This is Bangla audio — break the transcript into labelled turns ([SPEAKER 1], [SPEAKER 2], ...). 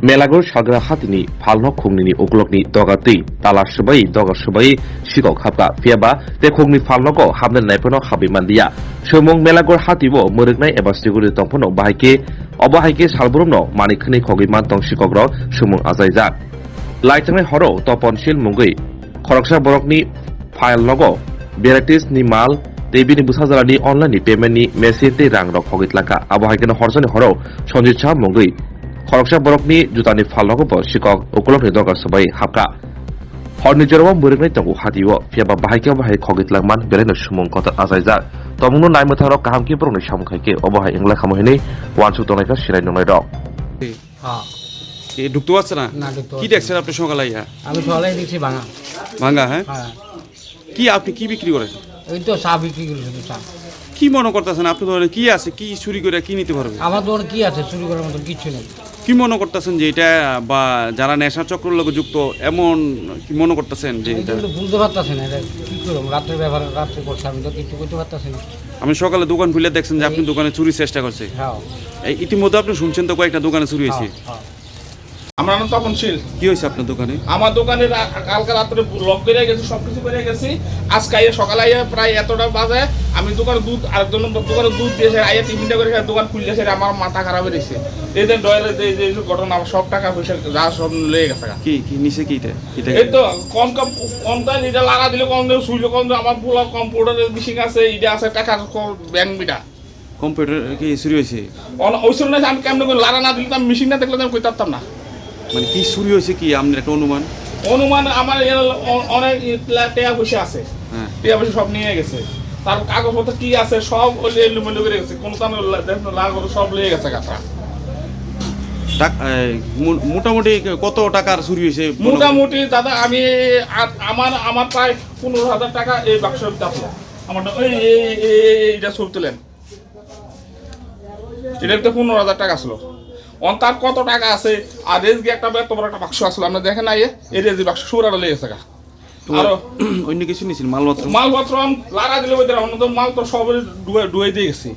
[SPEAKER 1] Melagor Shagra Hatini, Palno Kungni, Oglokni, Dogati, Talashabai, Dogashabai, Shiko Hapa, Fiaba, the Kungni Falnogo, Hamden Nepono, Habimandia, Shomong Melagor Hativo, Murigna, Ebastiguri Tompono, Bahike, Obahike Salbruno, Manikani Kogiman Tong Shikogro, Shumung Azaiza. Lightning Horo, Topon Shil Mungi, Koroksha Borokni, Pile Logo, Beratis Nimal, Debini Busazalani online payment ni Messi Rang Rock Hogitlaka, Abahakan Horson Horo, Sonjicha Mungi. Koroksa borokni jutani falnogo sikok ukolokni dogar sabai hapka horni jorwa muringnai tongo hatiwo fiaba bahai khogitlangman beleno sumong kota azaijak tomungno naimotharok kahamki borokni samkhaike obahai engla khamohini wansu tonaika sirai nongnai rok
[SPEAKER 2] ঢুকতে পারছে না কি দেখছেন আপনি সকালে
[SPEAKER 3] আমি সকালে দেখছি ভাঙা
[SPEAKER 2] ভাঙা হ্যাঁ
[SPEAKER 3] হ্যাঁ
[SPEAKER 2] কি আপনি কি বিক্রি করেন
[SPEAKER 3] ওই তো চা বিক্রি করি শুধু চা
[SPEAKER 2] কি মনে করতেছেন আপনি দোকানে কি আছে কি চুরি করে কি নিতে পারবে
[SPEAKER 3] আমার দোকানে কি আছে চুরি করার মতো কিছু নেই
[SPEAKER 2] কি মনে করতেছেন যে এটা বা যারা নেশা চক্রের লগে যুক্ত এমন কি মনে করতেছেন যে এটা
[SPEAKER 3] কিন্তু বুঝতে পারতাছি না এটা কি করব রাতের ব্যাপারে রাতে করছি আমি তো কিছু করতে পারতাছি না
[SPEAKER 2] আমি সকালে দোকান খুলে দেখছেন যে আপনি দোকানে চুরি চেষ্টা করছে
[SPEAKER 3] হ্যাঁ
[SPEAKER 2] এই ইতিমধ্যে আপনি শুনছেন তো কয়েকটা দোকানে চুরি হয়েছে
[SPEAKER 3] হ্যাঁ
[SPEAKER 4] আমরা না তখন ছিল
[SPEAKER 2] কি হয়েছে আপনার দোকানে
[SPEAKER 4] আমার দোকানে কালকে রাত্রে লক করে গেছি সবকিছু করে গেছি আজকে আইয়া সকালে আইয়া প্রায় এতটা বাজে আমি দোকানে দুধ আরেকজন দোকানে দুধ দিয়েছে আইয়া টিফিনটা করে দোকান খুললে সেটা আমার মাথা খারাপ হয়ে গেছে এই যে ডয়ের যে ঘটনা আমার সব টাকা পয়সা যা সব লেগে গেছে
[SPEAKER 2] কি কি নিচে কি এটা
[SPEAKER 4] এই তো কম টাইম এটা লাগা দিলে কম দেবে শুইলে কম দেবে আমার পুরো কম্পিউটারের মেশিন আছে এটা আছে টাকার ব্যাংক বিটা
[SPEAKER 2] কম্পিউটার কি চুরি হয়েছে
[SPEAKER 4] ওই সময় আমি কেমন করে লাগা না দিলে আমি মেশিন না দেখলে আমি কই পারতাম না
[SPEAKER 2] মানে কি চুরি হয়েছে কি আপনার একটা
[SPEAKER 4] অনুমান আমার অনেক টাকা পয়সা আছে
[SPEAKER 2] হ্যাঁ
[SPEAKER 4] টাকা পয়সা সব নিয়ে গেছে তার কাগজপত্র কি আছে সব এলোমেলো করে গেছে কোনো লাল সব লেগে গেছে কাটা
[SPEAKER 2] মোটামুটি কত টাকার চুরি হয়েছে
[SPEAKER 4] মোটামুটি দাদা আমি আমার প্রায় 15,000 টাকা এই বাক্সের ভিতরে আমার এইটা ছবি তুলেন এটার তো 15,000 টাকা ছিল তার কত টাকা আছে আর রেজগে একটা এত বড় একটা বাক্স আসলো আমরা দেখেন নাই এই রেজগি বাক্স সুরাটা লেগেছে আর
[SPEAKER 2] অন্য কিছু নিয়েছিল মালপত্র
[SPEAKER 4] লারা দিলে মাল তো সব ডুয়ে দিয়ে গেছি